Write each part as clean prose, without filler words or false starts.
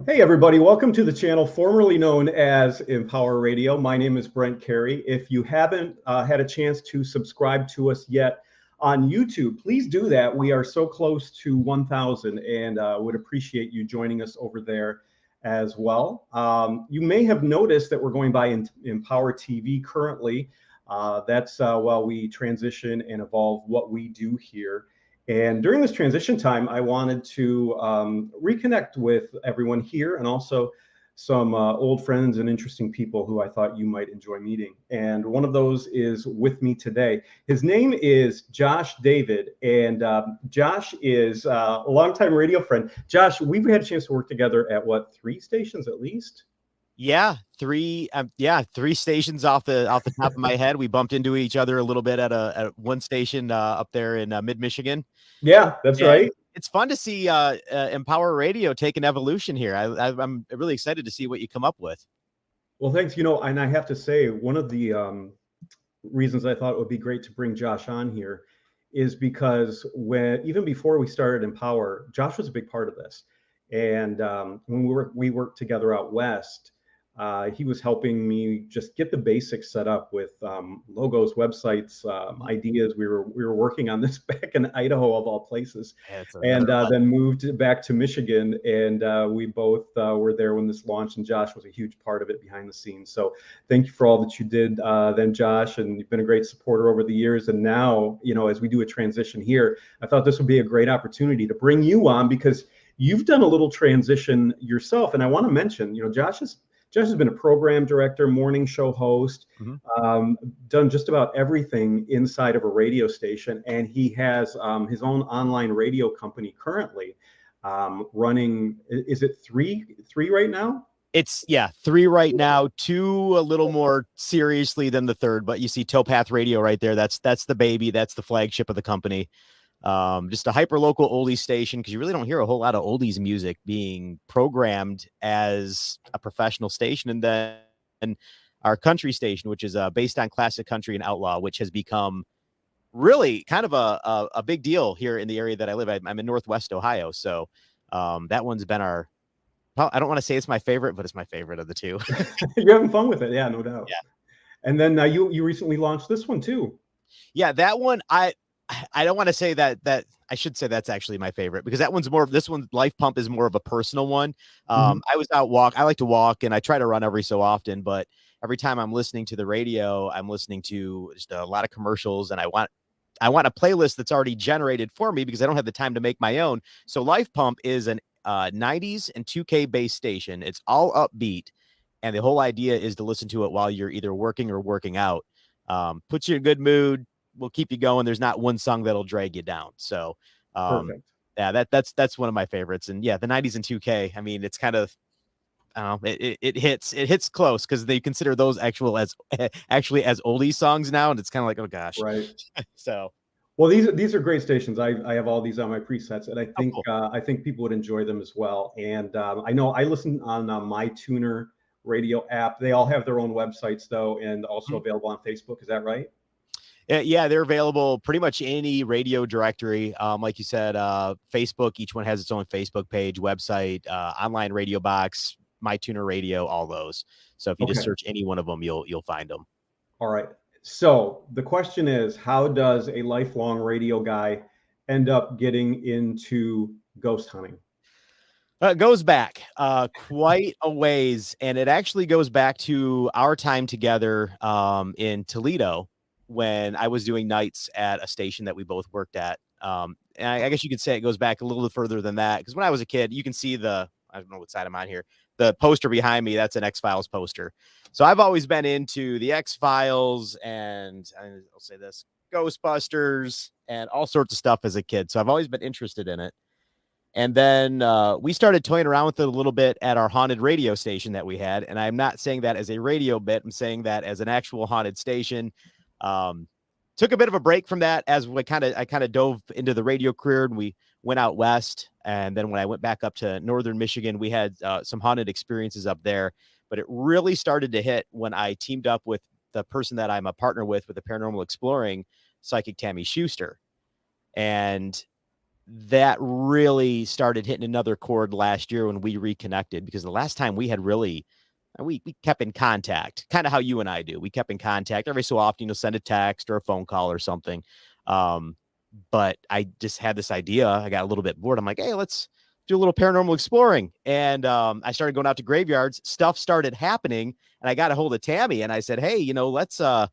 Hey, everybody, welcome to the channel formerly known as Empower Radio. My name is Brent Carey. If you haven't had a chance to subscribe to us yet on YouTube, please do that. We are so close to 1,000 and would appreciate you joining us over there as well. You may have noticed that we're going by Empower TV currently. That's while we transition and evolve what we do here. And during this transition time, I wanted to reconnect with everyone here and also some old friends and interesting people who I thought you might enjoy meeting. And one of those is with me today. His name is Josh David, and Josh is a longtime radio friend. Josh, we've had a chance to work together at what, 3 stations at least? Yeah, three stations off the top of my head. We bumped into each other a little bit at one station up there in mid Michigan. Yeah, that's right. And it's fun to see Empower Radio take an evolution here. I'm really excited to see what you come up with. Well, thanks. You know, and I have to say, one of the reasons I thought it would be great to bring Josh on here is because even before we started Empower, Josh was a big part of this. And when we worked together out west, he was helping me just get the basics set up with logos, websites, ideas. We were working on this back in Idaho of all places, and then moved back to Michigan. And we both were there when this launched, and Josh was a huge part of it behind the scenes. So thank you for all that you did then, Josh, and you've been a great supporter over the years. And now, you know, as we do a transition here, I thought this would be a great opportunity to bring you on because you've done a little transition yourself. And I want to mention, you know, Josh has been a program director, morning show host, done just about everything inside of a radio station. And he has his own online radio company currently running. Is it three right now? It's 3 right now, 2 a little more seriously than the third, but you see Towpath Radio right there. That's the baby. That's the flagship of the company. Just a hyper local oldies station, because you really don't hear a whole lot of oldies music being programmed as a professional station. And then our country station, which is based on classic country and outlaw, which has become really kind of a big deal here in the area that I live. I'm in Northwest Ohio, so that one's been I don't want to say it's my favorite, but it's my favorite of the 2. You're having fun with it, yeah, no doubt. Yeah. And then you recently launched this one too. Yeah, that one I don't want to say that I should say that's actually my favorite, because this one, Life Pump, is more of a personal one. I like to walk and I try to run every so often, but every time I'm listening to the radio, I'm listening to just a lot of commercials, and I want a playlist that's already generated for me because I don't have the time to make my own. So Life Pump is an 90s and 2K based station. It's all upbeat, and the whole idea is to listen to it while you're either working or working out. Puts you in a good mood, will keep you going. There's not one song that'll drag you down. So Perfect. Yeah, that's one of my favorites. And yeah, the 90s and 2K, I mean, it's kind of it hits close, because they consider those actually as oldie songs now, and it's kind of like, oh gosh. Right. So well, these are great stations. I have all these on my presets, and I think cool. I think people would enjoy them as well. And I know I listen on my Tuner radio app. They all have their own websites though, and also available on Facebook. Is that right? Yeah, they're available pretty much any radio directory. Like you said, Facebook, each one has its own Facebook page, website, online radio box, My Tuner Radio, all those. So if you just search any one of them, you'll find them. All right. So the question is, how does a lifelong radio guy end up getting into ghost hunting? It goes back quite a ways, and it actually goes back to our time together in Toledo, when I was doing nights at a station that we both worked at. And I guess you could say it goes back a little bit further than that, because when I was a kid, you can see I don't know what side I'm on here, the poster behind me, that's an X-Files poster. So I've always been into the X-Files, and I'll say this, Ghostbusters, and all sorts of stuff as a kid. So I've always been interested in it. And then we started toying around with it a little bit at our haunted radio station that we had. And I'm not saying that as a radio bit. I'm saying that as an actual haunted station. Took a bit of a break from that as I kind of dove into the radio career, and we went out west. And then when I went back up to northern Michigan, we had some haunted experiences up there. But it really started to hit when I teamed up with the person that I'm a partner with the Paranormal Exploring, psychic Tammy Schuster. And that really started hitting another chord last year when we reconnected, because the last time we had really, we kept in contact, kind of how you and I do. We kept in contact every so often, send a text or a phone call or something. But I just had this idea. I got a little bit bored. I'm like, hey, let's do a little paranormal exploring. And I started going out to graveyards. Stuff started happening, and I got a hold of Tammy, and I said, hey, let's, I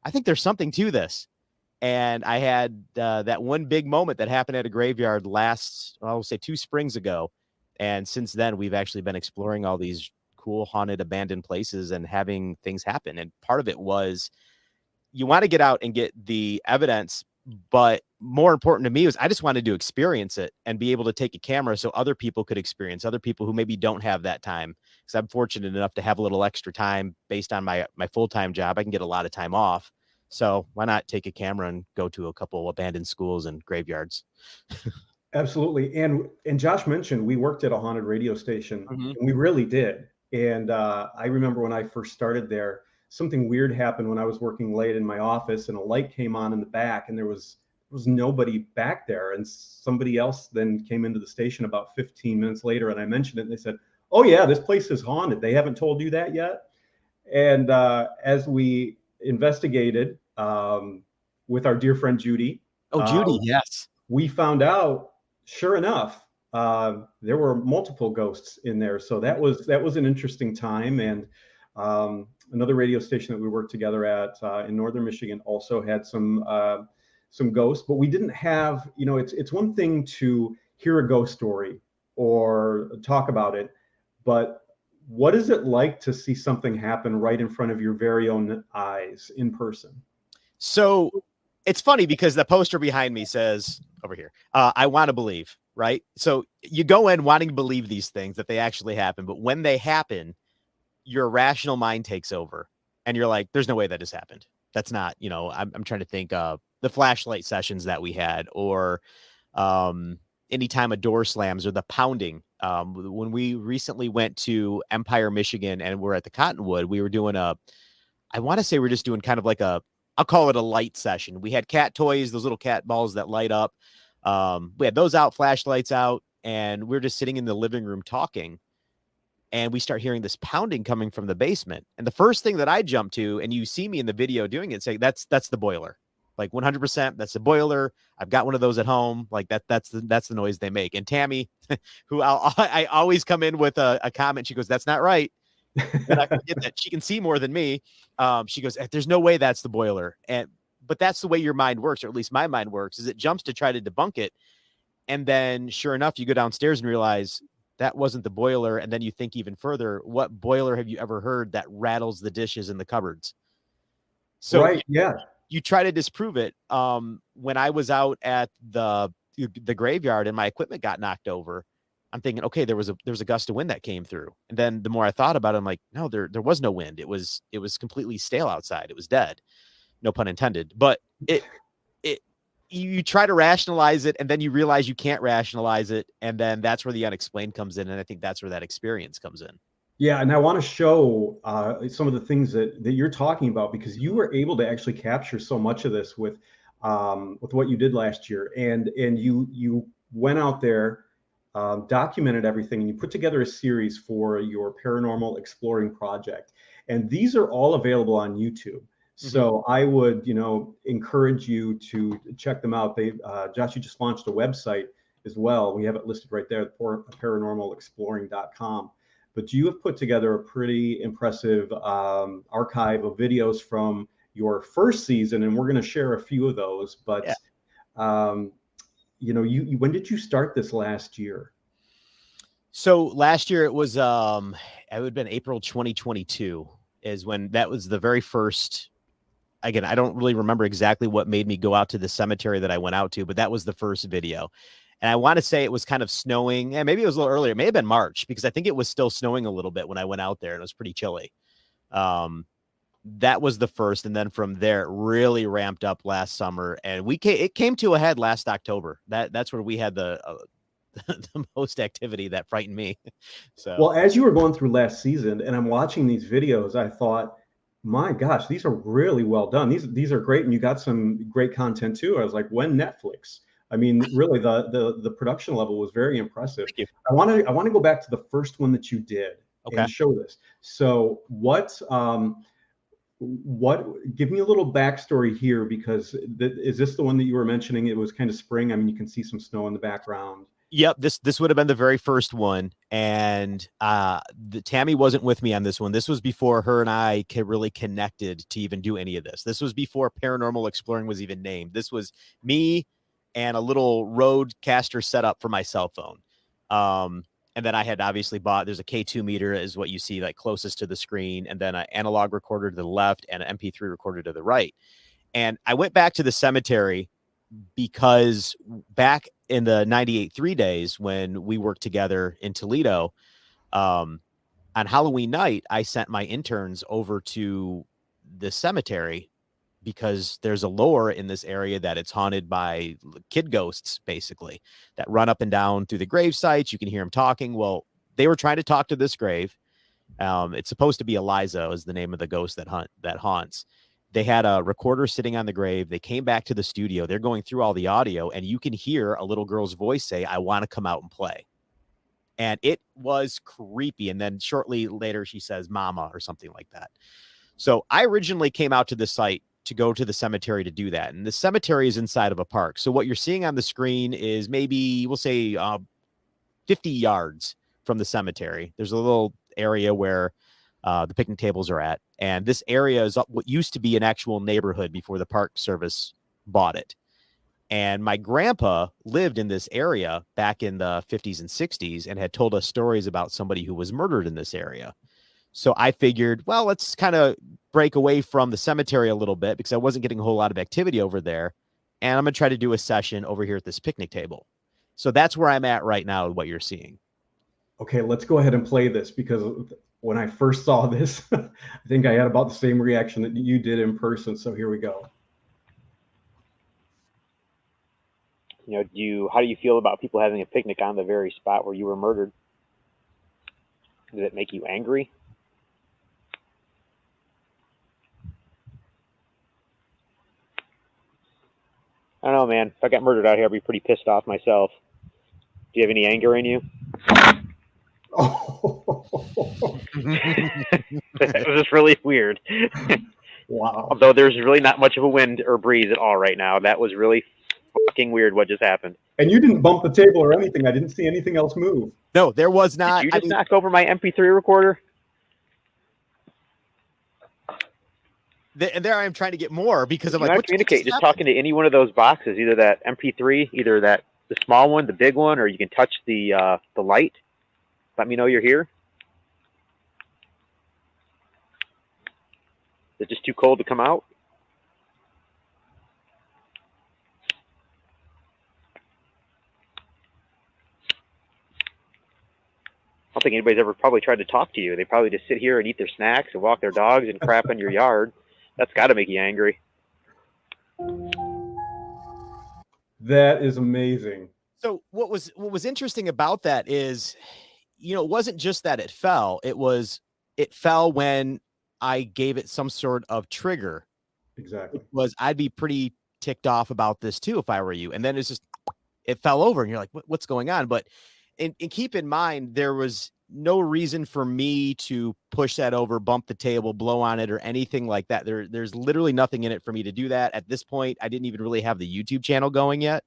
think there's something to this. And I had that one big moment that happened at a graveyard I'll say 2 springs ago. And since then, we've actually been exploring all these cool, haunted, abandoned places and having things happen. And part of it was, you want to get out and get the evidence. But more important to me was, I just wanted to experience it and be able to take a camera so other people could experience, other people who maybe don't have that time. Because I'm fortunate enough to have a little extra time based on my full-time job. I can get a lot of time off. So why not take a camera and go to a couple abandoned schools and graveyards? Absolutely. And Josh mentioned we worked at a haunted radio station, Mhm. and we really did. And I remember when I first started there, something weird happened when I was working late in my office, and a light came on in the back, and there was nobody back there. And somebody else then came into the station about 15 minutes later, and I mentioned it, and they said, "Oh yeah, this place is haunted. They haven't told you that yet?" And as we investigated with our dear friend Judy, Oh, Judy, yes. we found out, sure enough, there were multiple ghosts in there. So that was an interesting time. And another radio station that we worked together at in northern Michigan also had some ghosts, but we didn't have. It's one thing to hear a ghost story or talk about it, but what is it like to see something happen right in front of your very own eyes in person? So it's funny because the poster behind me says over here, I want to believe, right? So you go in wanting to believe these things that they actually happen, but when they happen, your rational mind takes over and you're like, there's no way that has happened. That's not, I'm trying to think of the flashlight sessions that we had, or anytime a door slams or the pounding. When we recently went to Empire, Michigan, and we're at the Cottonwood, we were doing I want to say we're just doing kind of like I'll call it a light session. We had cat toys, those little cat balls that light up. We had those out, flashlights out, and we're just sitting in the living room talking. And we start hearing this pounding coming from the basement. And the first thing that I jump to, and you see me in the video doing it, say, that's the boiler. Like 100%, that's the boiler. I've got one of those at home. Like that's the noise they make. And Tammy, who I always come in with a comment, she goes, that's not right. And I forget that she can see more than me. She goes, there's no way that's the boiler. But that's the way your mind works, or at least my mind works, is it jumps to try to debunk it. And then sure enough, you go downstairs and realize that wasn't the boiler. And then you think even further, what boiler have you ever heard that rattles the dishes in the cupboards? So Right. Yeah. you try to disprove it. When I was out at the graveyard and my equipment got knocked over, I'm thinking, okay, there was a gust of wind that came through. And then the more I thought about it, I'm like, no, there was no wind. It was completely stale outside. It was dead. No pun intended. But you try to rationalize it, and then you realize you can't rationalize it. And then that's where the unexplained comes in. And I think that's where that experience comes in. Yeah, and I want to show some of the things that you're talking about, because you were able to actually capture so much of this with what you did last year, and you went out there, documented everything, and you put together a series for your Paranormal Exploring Project, and these are all available on YouTube. So I would, encourage you to check them out. Josh, you just launched a website as well. We have it listed right there, paranormalexploring.com. But you have put together a pretty impressive archive of videos from your first season, and we're going to share a few of those. But when did you start this last year? So last year it was it would have been April 2022 is when that was the very first. Again, I don't really remember exactly what made me go out to the cemetery that I went out to, but that was the first video. And I want to say it was kind of snowing, and maybe it was a little earlier. It may have been March, because I think it was still snowing a little bit when I went out there, and it was pretty chilly. That was the first. And then from there, it really ramped up last summer, and it came to a head last October. That's where we had the most activity that frightened me. So, well, as you were going through last season, and I'm watching these videos, I thought, my gosh, these are really well done. These are great, and you got some great content too. I was like, when Netflix? I mean, really, the production level was very impressive. Thank you. I want to go back to the first one that you did and show this. So give me a little backstory here, because is this the one that you were mentioning? It was kind of spring. I mean, you can see some snow in the background. Yep, this would have been the very first one, and Tammy wasn't with me on this one. This was before her and I really connected to even do any of this. This was before Paranormal Exploring was even named. This was me and a little Rodecaster setup for my cell phone. And then I had obviously bought, there's a K2 meter is what you see like closest to the screen, and then an analog recorder to the left and an MP3 recorder to the right. And I went back to the cemetery because back in the 98.3 days when we worked together in Toledo, on Halloween night, I sent my interns over to the cemetery because there's a lore in this area that it's haunted by kid ghosts, basically, that run up and down through the grave sites. You can hear them talking. Well, they were trying to talk to this grave. It's supposed to be Eliza is the name of the ghost that haunts. They had a recorder sitting on the grave. They came back to the studio. They're going through all the audio, and you can hear a little girl's voice say, "I want to come out and play." And it was creepy. And then shortly later, she says, "Mama," or something like that. So I originally came out to the site to go to the cemetery to do that. And the cemetery is inside of a park. So what you're seeing on the screen is maybe, we'll say 50 yards from the cemetery. There's a little area where the picnic tables are at. And this area is what used to be an actual neighborhood before the Park Service bought it. And my grandpa lived in this area back in the 50s and 60s and had told us stories about somebody who was murdered in this area. So I figured, well, let's kind of break away from the cemetery a little bit because I wasn't getting a whole lot of activity over there. And I'm going to try to do a session over here at this picnic table. So that's where I'm at right now, what you're seeing. Okay, let's go ahead and play this, because when I first saw this, I think I had about the same reaction that you did in person. So here we go. You know, how do you feel about people having a picnic on the very spot where you were murdered? Does it make you angry? I don't know, man. If I got murdered out here, I'd be pretty pissed off myself. Do you have any anger in you? Oh. That was just really weird. Wow. Although there's really not much of a wind or breeze at all right now. That was really fucking weird what just happened. And you didn't bump the table or anything. I didn't see anything else move. No, there was not. Did you just knock over my MP3 recorder? And there I am trying to get more because I'm like, what communicate. Just talking to any one of those boxes, either that MP3, either the small one, the big one, or you can touch the light. Let me know you're here. Is it just too cold to come out? I don't think anybody's ever probably tried to talk to you. They probably just sit here and eat their snacks and walk their dogs and crap in your yard. That's got to make you angry. That is amazing. So what was interesting about that is, you know, it wasn't just that it fell. It fell when I gave it some sort of trigger. Exactly. I'd be pretty ticked off about this too if I were you. And then it fell over and you're like, what's going on? But and keep in mind, there was no reason for me to push that over, bump the table, blow on it, or anything like that. There's literally nothing in it for me to do that. At this point, I didn't even really have the YouTube channel going yet.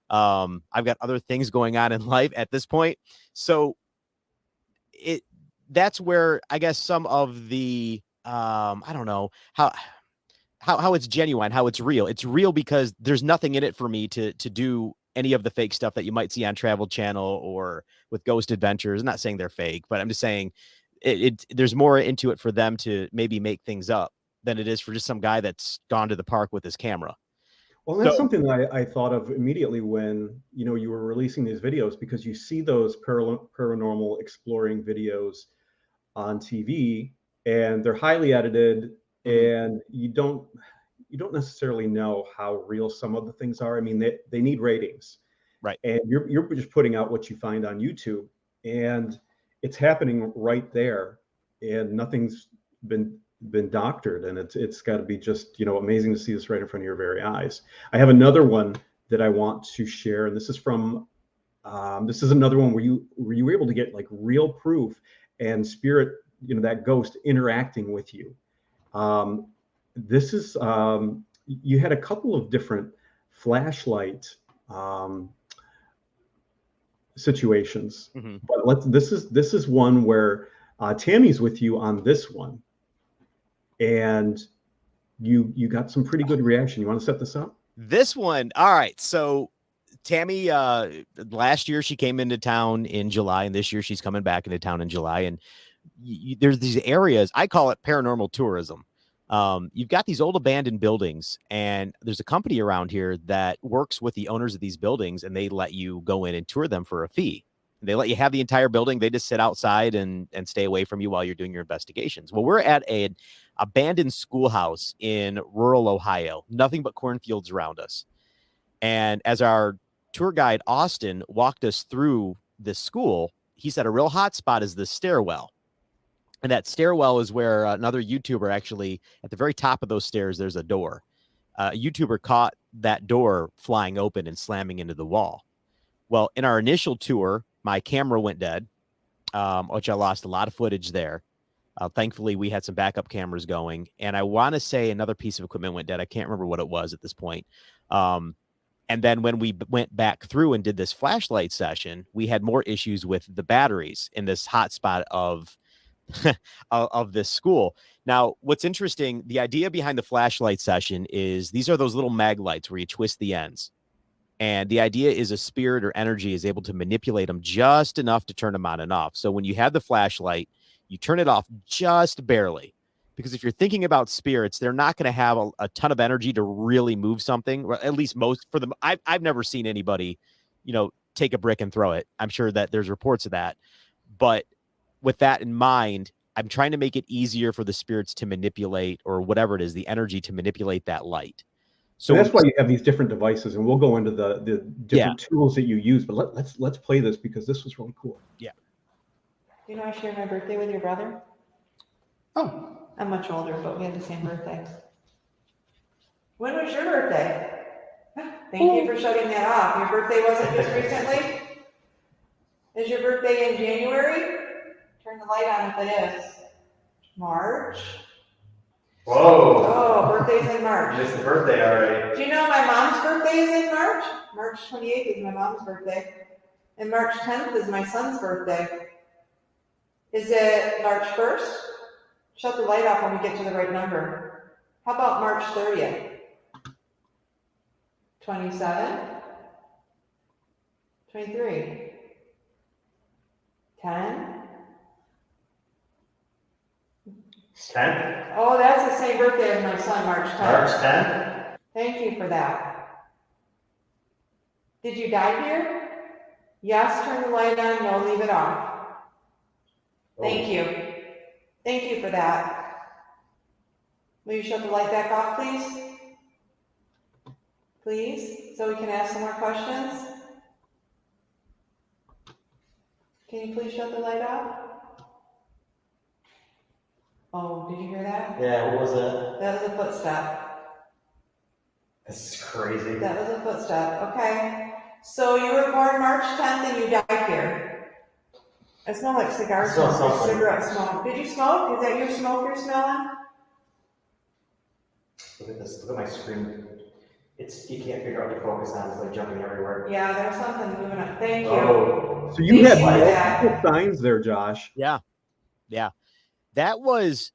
I've got other things going on in life at this point. So that's where I guess some of the, I don't know how it's genuine, how it's real. It's real because there's nothing in it for me to do any of the fake stuff that you might see on Travel Channel or with Ghost Adventures. I'm not saying they're fake, but I'm just saying there's more into it for them to maybe make things up than it is for just some guy that's gone to the park with his camera. Well, that's something that I thought of immediately when, you know, you were releasing these videos, because you see those paranormal exploring videos on TV and they're highly edited, and you don't necessarily know how real some of the things are. I mean, they need ratings, right? And you're just putting out what you find on YouTube, and it's happening right there, and nothing's been doctored, and it's got to be just, you know, amazing to see this right in front of your very eyes. I have another one that I want to share, and this is from this is another one where you were able to get like real proof and spirit, that ghost interacting with you. This is you had a couple of different flashlight situations, but this is one where Tammy's with you on this one, and you got some pretty good reaction. You want to set this up? This one, all right. So Tammy, last year she came into town in July, and this year she's coming back into town in July. And there's these areas, I call it paranormal tourism. You've got these old abandoned buildings, and there's a company around here that works with the owners of these buildings, and they let you go in and tour them for a fee. They let you have the entire building. They just sit outside and stay away from you while you're doing your investigations. Well, we're at an abandoned schoolhouse in rural Ohio, nothing but cornfields around us. And as our tour guide, Austin, walked us through this school, he said a real hot spot is the stairwell. And that stairwell is where another YouTuber, actually, at the very top of those stairs, there's a door. A YouTuber caught that door flying open and slamming into the wall. Well, in our initial tour, my camera went dead, which I lost a lot of footage there. Thankfully, we had some backup cameras going. And I want to say another piece of equipment went dead. I can't remember what it was at this point. And then when we went back through and did this flashlight session, we had more issues with the batteries in this hotspot of this school. Now, what's interesting, the idea behind the flashlight session is these are those little mag lights where you twist the ends. And the idea is a spirit or energy is able to manipulate them just enough to turn them on and off. So when you have the flashlight, you turn it off just barely. Because if you're thinking about spirits, they're not going to have a ton of energy to really move something, or at least most for them. I've never seen anybody, take a brick and throw it. I'm sure that there's reports of that. But with that in mind, I'm trying to make it easier for the spirits to manipulate, or whatever it is, the energy to manipulate that light. So that's why you have these different devices, and we'll go into the different tools that you use. But let's play this because this was really cool. Yeah. You know, I share my birthday with your brother. Oh. I'm much older, but we have the same birthday. When was your birthday? Thank you for shutting that off. Your birthday wasn't just recently? Is your birthday in January? Turn the light on if it is. March? Whoa. Oh, birthday's in March. It's the birthday already. Do you know my mom's birthday is in March? March 28th is my mom's birthday. And March 10th is my son's birthday. Is it March 1st? Shut the light off when we get to the right number. How about March 30th? 27? 23? 10? 10th? Oh, that's the same birthday as my son, March 10th. March 10th? Thank you for that. Did you die here? Yes, turn the light on, no, leave it off. Thank you. Thank you for that. Will you shut the light back off, please? Please, so we can ask some more questions? Can you please shut the light off? Oh, did you hear that? Yeah, what was that? That was a footstep. This is crazy. That was a footstep. Okay. So you were born March 10th and you died here. I smell like cigar smoke or cigarette smoke. Did you smoke? Is that your smoke you're smelling? Look at this. Look at my screen. You can't figure out what to focus on. It's like jumping everywhere. Yeah, there's something moving on. Thank you. Oh. So you had multiple signs there, Josh. Yeah. Yeah. That was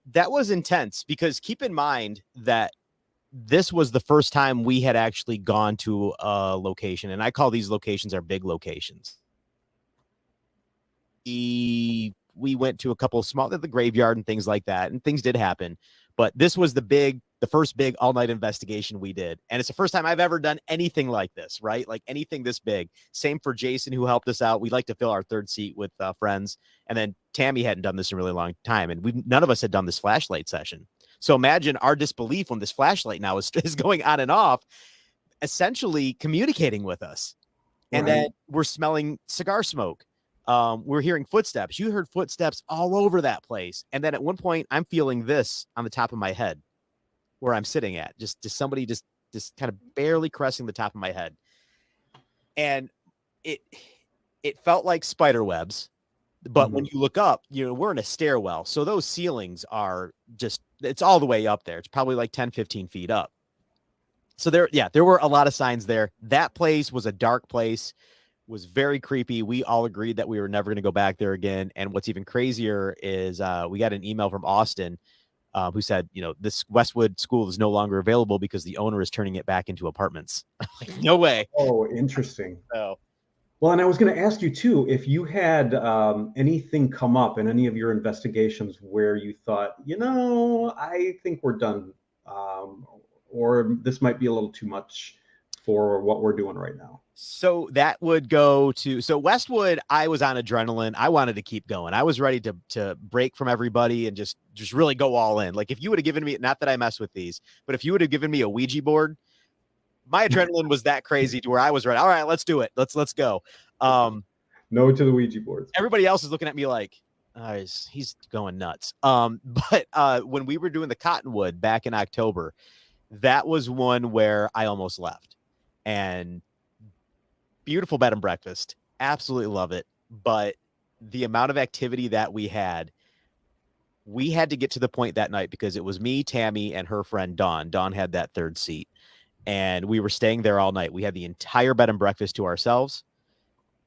intense, because keep in mind that this was the first time we had actually gone to a location, and I call these locations our big locations. We went to a couple of small, the graveyard and things like that, and things did happen, but this was the first big all-night investigation we did. And it's the first time I've ever done anything like this, right? Like anything this big. Same for Jason, who helped us out. We like to fill our third seat with friends. And then Tammy hadn't done this in a really long time. And none of us had done this flashlight session. So imagine our disbelief when this flashlight now is going on and off, essentially communicating with us. And then we're smelling cigar smoke. We're hearing footsteps. You heard footsteps all over that place. And then at one point, I'm feeling this on the top of my head where I'm sitting at. Just somebody just kind of barely caressing the top of my head. and it felt like spider webs. But when you look up, we're in a stairwell. So those ceilings are it's all the way up there. It's probably like 10, 15 feet up. So there were a lot of signs there. That place was a dark place, was very creepy. We all agreed that we were never going to go back there again. And what's even crazier is we got an email from Austin who said, this Westwood school is no longer available because the owner is turning it back into apartments. Like, no way. Oh, interesting. So. Well, and I was going to ask you too, if you had anything come up in any of your investigations where you thought, I think we're done, or this might be a little too much for what we're doing right now. So that would go to, Westwood, I was on adrenaline. I wanted to keep going. I was ready to break from everybody and just really go all in. Like if you would have given me, not that I mess with these, but if you would have given me a Ouija board, my adrenaline was that crazy to where I was ready. All right, let's do it. Let's go. No to the Ouija boards. Everybody else is looking at me like, he's going nuts. But when we were doing the Cottonwood back in October, that was one where I almost left. And beautiful bed and breakfast. Absolutely love it. But the amount of activity that we had to get to the point that night because it was me, Tammy, and her friend Dawn. Dawn had that third seat. And we were staying there all night. We had the entire bed and breakfast to ourselves.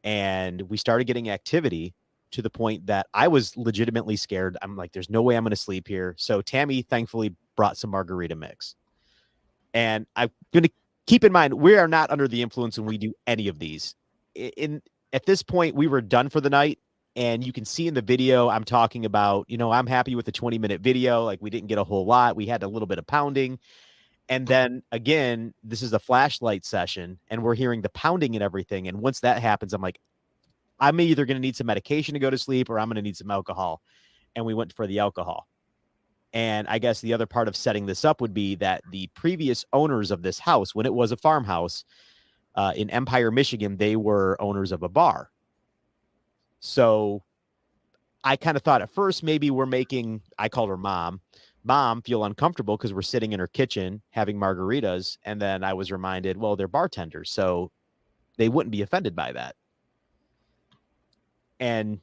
And we started getting activity to the point that I was legitimately scared. I'm like, there's no way I'm going to sleep here. So Tammy thankfully brought some margarita mix. And I'm going to keep in mind, we are not under the influence when we do any of these. At this point, we were done for the night. And you can see in the video, I'm talking about, I'm happy with the 20-minute video. Like we didn't get a whole lot. We had a little bit of pounding. And then again, this is a flashlight session and we're hearing the pounding and everything. And once that happens, I'm like, I'm either going to need some medication to go to sleep or I'm going to need some alcohol. And we went for the alcohol. And I guess the other part of setting this up would be that the previous owners of this house, when it was a farmhouse in Empire, Michigan, they were owners of a bar. So I kind of thought at first, maybe we're making, I called her mom feel uncomfortable because we're sitting in her kitchen having margaritas. And then I was reminded, well, they're bartenders, so they wouldn't be offended by that. And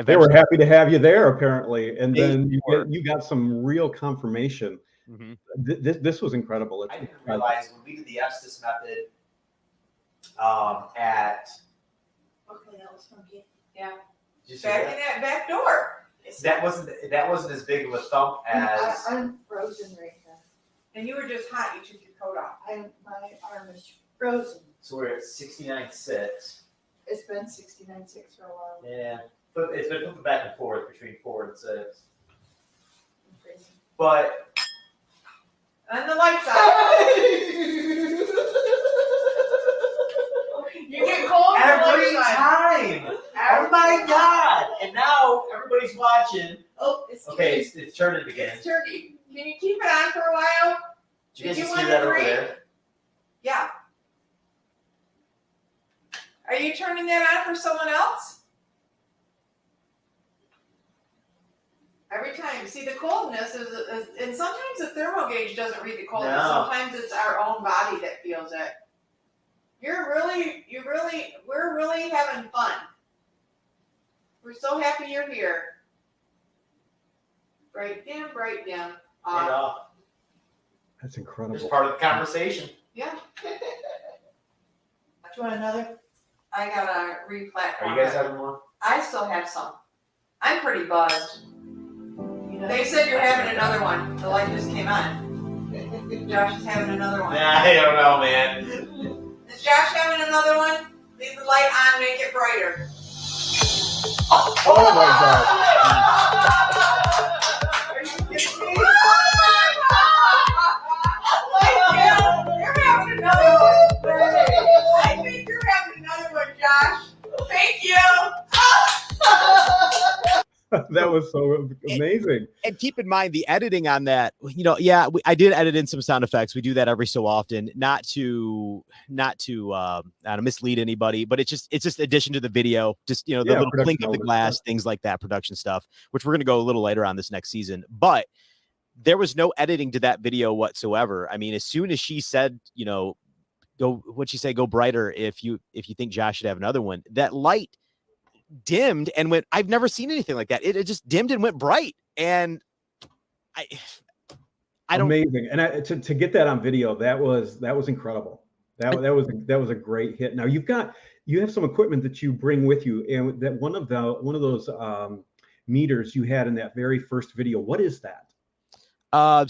they were happy to have you there, apparently. And then you got some real confirmation. Mm-hmm. This was incredible. I didn't realize when we did the Estes method at... Okay, that was funky. Yeah. Back in that back door. That wasn't as big of a thump as... I'm frozen right now. And you were just hot. You took your coat off. My arm is frozen. So we're at 69.6. It's been 69.6 for a while. Yeah. But it's been flipping back and forth between 4 and 6. I'm freezing. But... And the lights out. You get cold every time. Oh my God! And now everybody's watching. Oh, it's turning again. It's turning. Can you keep it on for a while? Did you guys see that over there? Yeah. Are you turning that on for someone else? Every time. See, the coldness is and sometimes the thermal gauge doesn't read the coldness. No. Sometimes it's our own body that feels it. We're really having fun. We're so happy you're here. Bright dim. That's incredible. It's part of the conversation. Yeah. Do you want another? I got a re-platform. Are you guys having one? I still have some. I'm pretty buzzed. They said you're having another one. The light just came on. Josh is having another one. Nah, I don't know, man. Is Josh having another one? Leave the light on, make it brighter. Oh my God. Are you kidding me? Oh my God. You're having another one. I think you're having another one, Josh. Thank you. That was so amazing. And keep in mind the editing on that, I did edit in some sound effects. We do that every so often, not to mislead anybody, but it's just addition to the video, just, the little clink of the glass, things like that, production stuff, which we're going to go a little later on this next season. But there was no editing to that video whatsoever. I mean, as soon as she said, what'd you say? Go brighter if you think Josh should have another one. That light dimmed and went. I've never seen anything like that. It just dimmed and went bright, and I don't. Amazing. And to get that on video, that was incredible. That was a great hit. Now you have some equipment that you bring with you, and that one of those meters you had in that very first video. What is that?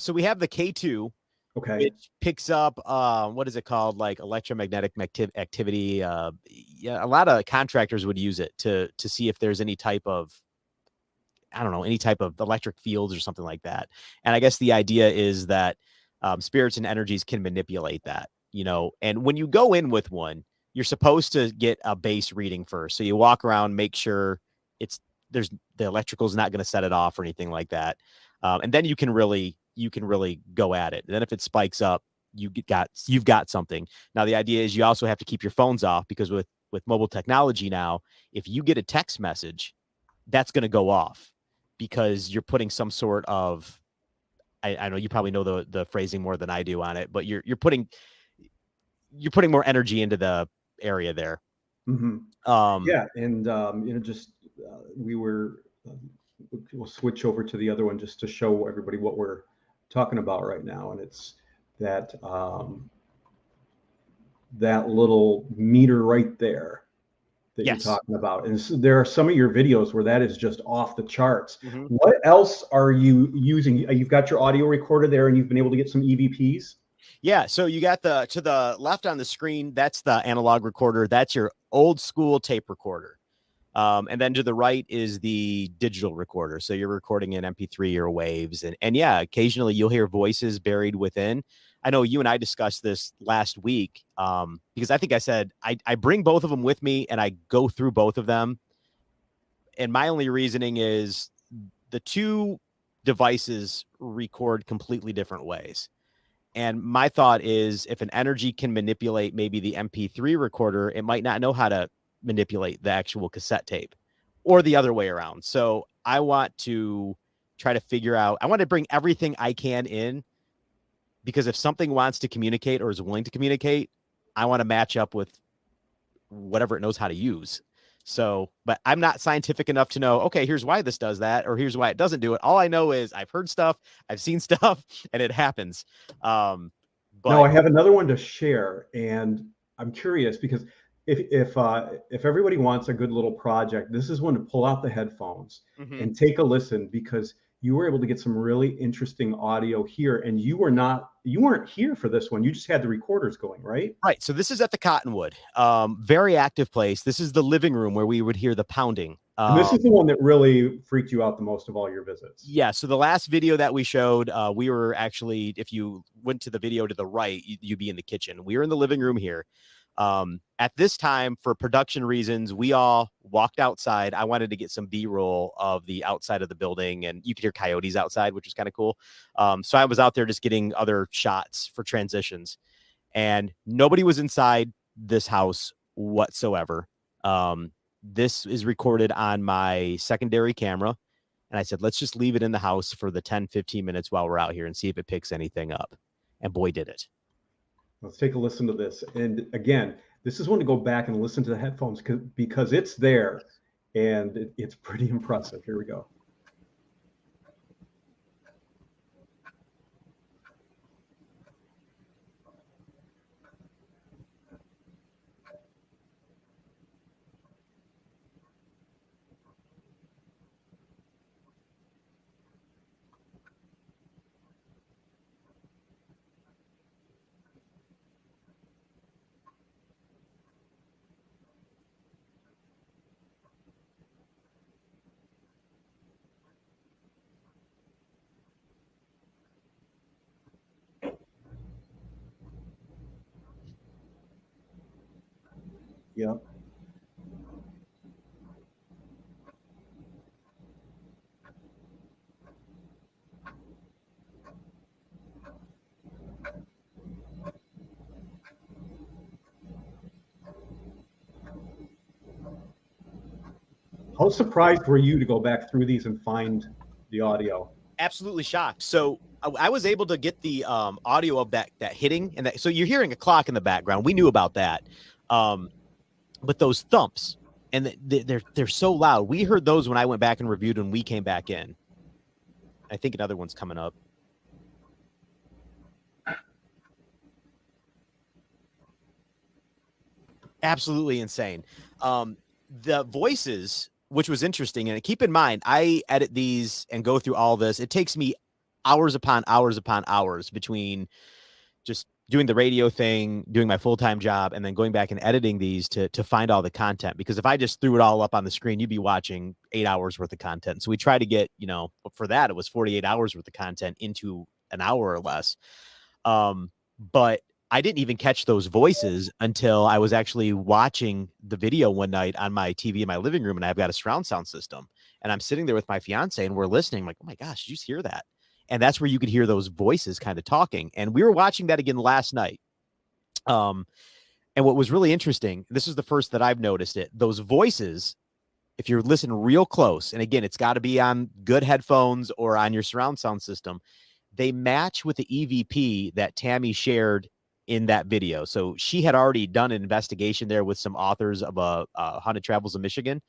So we have the K2, Okay. which picks up what is it called, like electromagnetic activity. Yeah, a lot of contractors would use it to see if there's any type of, I don't know, any type of electric fields or something like that. And I guess the idea is that spirits and energies can manipulate that, you know. And when you go in with one, you're supposed to get a base reading first. So you walk around, make sure the electrical is not going to set it off or anything like that. And then you can really go at it. And then if it spikes up, you've got something. Now the idea is you also have to keep your phones off, because with mobile technology now, if you get a text message, that's going to go off, because you're putting some sort of, I know you probably know the phrasing more than I do on it, but you're putting more energy into the area there. Mm-hmm. Yeah, and we'll switch over to the other one just to show everybody what we're talking about right now, and it's that that little meter right there that Yes. you're talking about. And so there are some of your videos where that is just off the charts. Mm-hmm. What else are you using? You've got your audio recorder there, and you've been able to get some EVPs. Yeah, so you got to the left on the screen, that's the analog recorder. That's your old school tape recorder. And then to the right is the digital recorder. So you're recording in MP3 or waves. And yeah, occasionally you'll hear voices buried within. I know you and I discussed this last week, because I think I said I bring both of them with me and I go through both of them. And my only reasoning is the two devices record completely different ways. And my thought is, if an energy can manipulate maybe the MP3 recorder, it might not know how to manipulate the actual cassette tape, or the other way around. So I want to try to figure out, I want to bring everything I can in, because if something wants to communicate or is willing to communicate, I want to match up with whatever it knows how to use. So, but I'm not scientific enough to know, okay, here's why this does that, or here's why it doesn't do it. All I know is I've heard stuff, I've seen stuff, and it happens. But now I have another one to share, and I'm curious, because if everybody wants a good little project, this is when to pull out the headphones and take a listen, because you were able to get some really interesting audio here, and you weren't here for this one. You just had the recorders going, right? Right. So this is at the Cottonwood, very active place. This is the living room where we would hear the pounding. And this is the one that really freaked you out the most of all your visits. Yeah. So the last video that we showed, we were actually, if you went to the video to the right, you'd be in the kitchen. We were in the living room here. At this time, for production reasons, we all walked outside. I wanted to get some B-roll of the outside of the building, and you could hear coyotes outside, which was kind of cool. So I was out there just getting other shots for transitions, and nobody was inside this house whatsoever. This is recorded on my secondary camera, and I said, let's just leave it in the house for the 10-15 minutes while we're out here and see if it picks anything up. And boy, did it. Let's take a listen to this. And again, this is when to go back and listen to the headphones, because it's there, and it's pretty impressive. Here we go. Yeah. How surprised were you to go back through these and find the audio? absolutely shocked. So I was able to get the audio of that hitting, and that, so you're hearing a clock in the background. We knew about that, but those thumps, and they're so loud. We heard those when I went back and reviewed when we came back in. I think another one's coming up. Absolutely insane. The voices, which was interesting, and keep in mind, I edit these and go through all this. It takes me hours upon hours upon hours between just doing the radio thing, doing my full-time job, and then going back and editing these to find all the content. Because if I just threw it all up on the screen, you'd be watching 8 hours worth of content. So we try to get, for that, it was 48 hours worth of content into an hour or less. But I didn't even catch those voices until I was actually watching the video one night on my TV in my living room, and I've got a surround sound system, and I'm sitting there with my fiance and we're listening, like, oh my gosh, did you hear that? And that's where you could hear those voices kind of talking. And we were watching that again last night. And what was really interesting, this is the first that I've noticed it, those voices, if you're listening real close, and again, it's got to be on good headphones or on your surround sound system, they match with the EVP that Tammy shared in that video. So she had already done an investigation there with some authors of Haunted Travels of Michigan,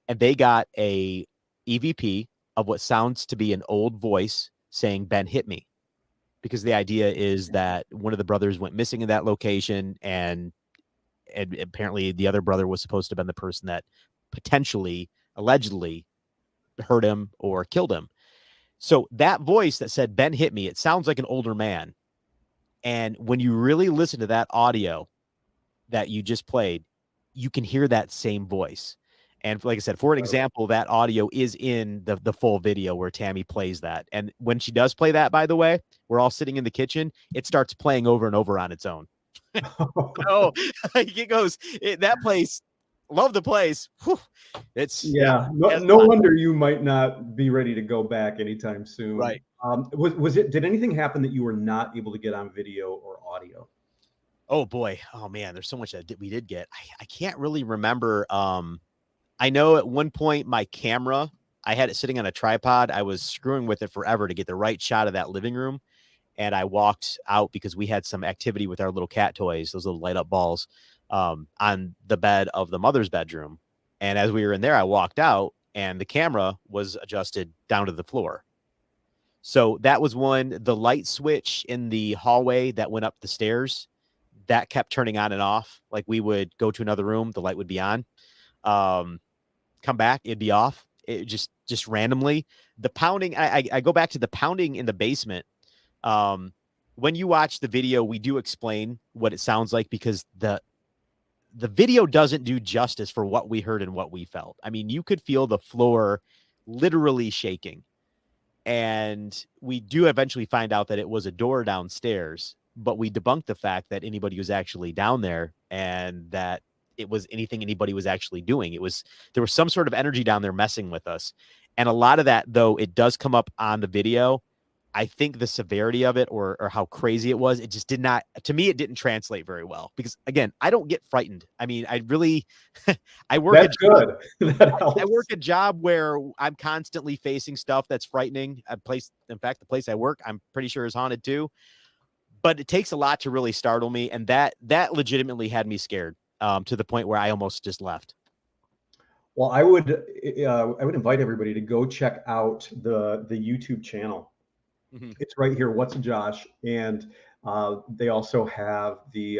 and they got a EVP of what sounds to be an old voice saying, "Ben hit me," because the idea is that one of the brothers went missing in that location, and apparently the other brother was supposed to have been the person that potentially, allegedly, hurt him or killed him. So that voice that said, "Ben hit me," it sounds like an older man. And when you really listen to that audio that you just played, you can hear that same voice. And like I said, for an example, that audio is in the full video where Tammy plays that. And when she does play that, by the way, we're all sitting in the kitchen, it starts playing over and over on its own. Oh, it goes, that place, love the place. Whew, it's no wonder you might not be ready to go back anytime soon. Right. Did anything happen that you were not able to get on video or audio? Oh boy. Oh man, there's so much that we did get. I can't really remember. I know at one point my camera, I had it sitting on a tripod. I was screwing with it forever to get the right shot of that living room. And I walked out because we had some activity with our little cat toys, those little light up balls, on the bed of the mother's bedroom. And as we were in there, I walked out and the camera was adjusted down to the floor. So that was one. The light switch in the hallway that went up the stairs, that kept turning on and off. Like we would go to another room, the light would be on. Come back, it'd be off. It just randomly. The pounding, I go back to the pounding in the basement. When you watch the video, we do explain what it sounds like, because the video doesn't do justice for what we heard and what we felt. I mean, you could feel the floor literally shaking. And we do eventually find out that it was a door downstairs, but we debunked the fact that anybody was actually down there and that it was anything anybody was actually doing. There was some sort of energy down there messing with us. And a lot of that, though, it does come up on the video. I think the severity of it or how crazy it was, it just did not, to me, it didn't translate very well, because again, I don't get frightened. I mean, I really, I work a job where I'm constantly facing stuff that's frightening. In fact, the place I work, I'm pretty sure is haunted too, but it takes a lot to really startle me. And that legitimately had me scared, to the point where I almost just left. Well, I would invite everybody to go check out the YouTube channel. Mm-hmm. It's right here. What's a Josh? And they also have the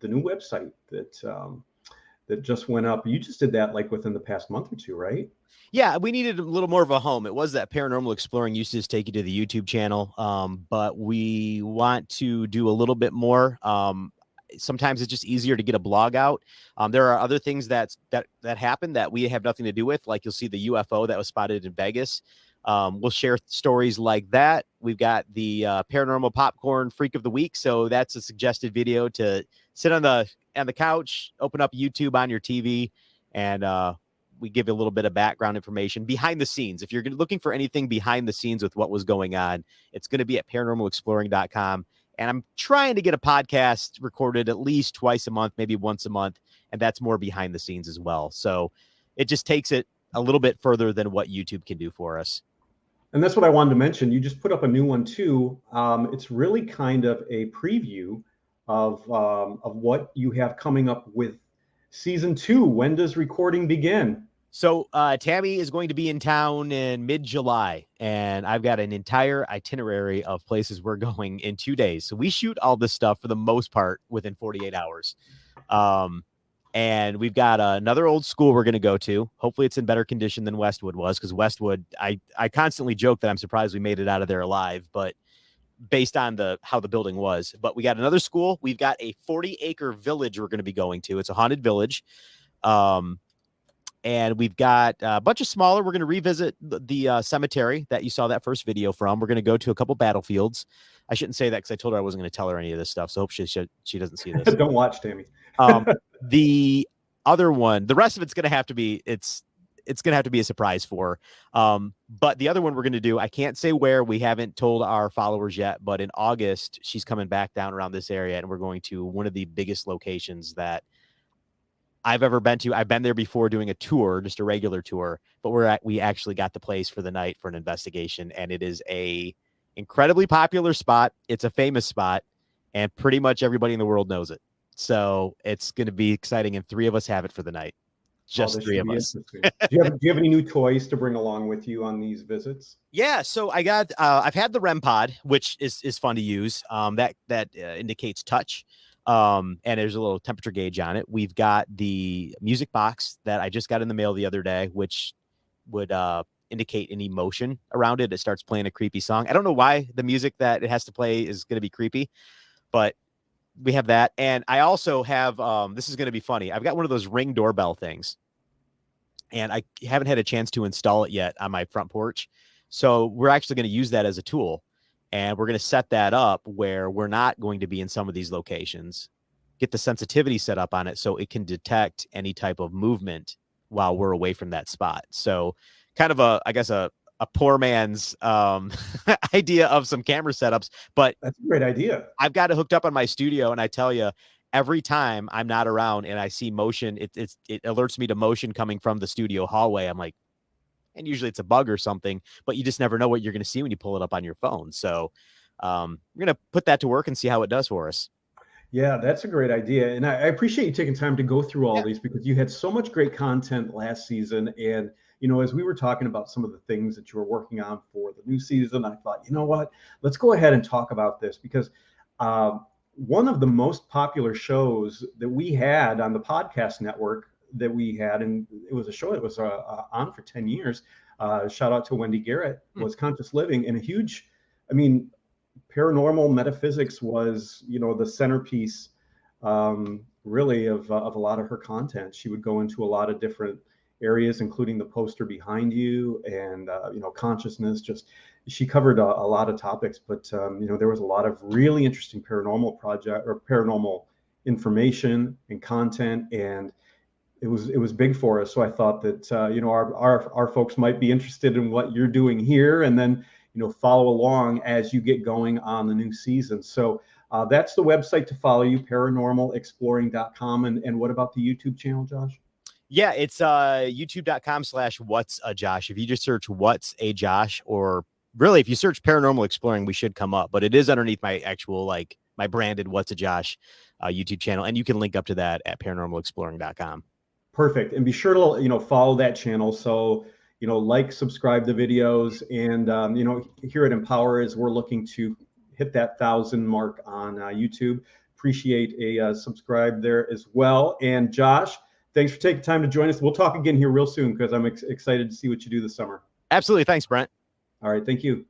new website that just went up. You just did that like within the past month or two, right? Yeah, we needed a little more of a home. It was that Paranormal Exploring used to just take you to the YouTube channel, but we want to do a little bit more. Sometimes it's just easier to get a blog out. There are other things that happen that we have nothing to do with, like you'll see the UFO that was spotted in Vegas. We'll share stories like that. We've got the Paranormal Popcorn Freak of the Week. So that's a suggested video to sit on the couch, open up YouTube on your TV, and we give you a little bit of background information behind the scenes. If you're looking for anything behind the scenes with what was going on, it's going to be at paranormalexploring.com. And I'm trying to get a podcast recorded at least twice a month, maybe once a month. And that's more behind the scenes as well. So it just takes it a little bit further than what YouTube can do for us. And that's what I wanted to mention. You just put up a new one too. It's really kind of a preview of what you have coming up with season 2. When does recording begin? So Tammy is going to be in town in mid-July, and I've got an entire itinerary of places we're going in 2 days. So we shoot all this stuff for the most part within 48 hours. And we've got another old school we're going to go to. Hopefully it's in better condition than Westwood was, because Westwood, I constantly joke that I'm surprised we made it out of there alive, but based on how the building was. But we got another school. We've got a 40-acre village we're going to be going to. It's a haunted village. And we've got a bunch of smaller. We're going to revisit the cemetery that you saw that first video from. We're going to go to a couple battlefields. I shouldn't say that because I told her I wasn't going to tell her any of this stuff. So I hope she doesn't see this. Don't watch, Tammy. The other one, the rest of it's going to have to be, it's going to have to be a surprise for her. But the other one we're going to do, I can't say where, we haven't told our followers yet, but in August, she's coming back down around this area, and we're going to one of the biggest locations I've ever been to. I've been there before doing a tour, just a regular tour, but we actually got the place for the night for an investigation, and it is a incredibly popular spot. It's a famous spot, and pretty much everybody in the world knows it. So it's going to be exciting, and 3 of us have it for the night. Just 3 of us. Do you have any new toys to bring along with you on these visits? Yeah, so I got I've had the REM pod, which is fun to use. That indicates touch. And there's a little temperature gauge on it. We've got the music box that I just got in the mail the other day, which would indicate any motion around it. It starts playing a creepy song. I don't know why the music that it has to play is going to be creepy, but we have that. And I also have this is going to be funny. I've got one of those Ring doorbell things, and I haven't had a chance to install it yet on my front porch. So we're actually going to use that as a tool. And we're going to set that up where we're not going to be in some of these locations, get the sensitivity set up on it so it can detect any type of movement while we're away from that spot. So kind of I guess a poor man's idea of some camera setups, but that's a great idea. I've got it hooked up on my studio, and I tell you, every time I'm not around and I see motion, it alerts me to motion coming from the studio hallway. I'm like, and usually it's a bug or something, but you just never know what you're going to see when you pull it up on your phone. So we're going to put that to work and see how it does for us. Yeah, that's a great idea. And I appreciate you taking time to go through all these, because you had so much great content last season. And, as we were talking about some of the things that you were working on for the new season, I thought, you know what, let's go ahead and talk about this, because one of the most popular shows that we had on the podcast network that we had, and it was a show that was on for 10 years. Shout out to Wendy Garrett, was Conscious Living, and paranormal metaphysics was, the centerpiece, really of a lot of her content. She would go into a lot of different areas, including the poster behind you, and consciousness. She covered a lot of topics, but there was a lot of really interesting paranormal information and content, and it was big for us. So I thought that our folks might be interested in what you're doing here, and then follow along as you get going on the new season. So that's the website to follow you, paranormalexploring.com. And what about the YouTube channel, Josh? Yeah, it's youtube.com/what's-a-Josh. If you just search What's a Josh, or really if you search Paranormal Exploring, we should come up, but it is underneath my actual, my branded What's a Josh YouTube channel. And you can link up to that at paranormalexploring.com. Perfect. And be sure to, follow that channel. So, subscribe the videos, and, here at Empower, as we're looking to hit that 1,000 mark on YouTube, appreciate a subscribe there as well. And Josh, thanks for taking time to join us. We'll talk again here real soon, because I'm excited to see what you do this summer. Absolutely. Thanks, Brent. All right. Thank you.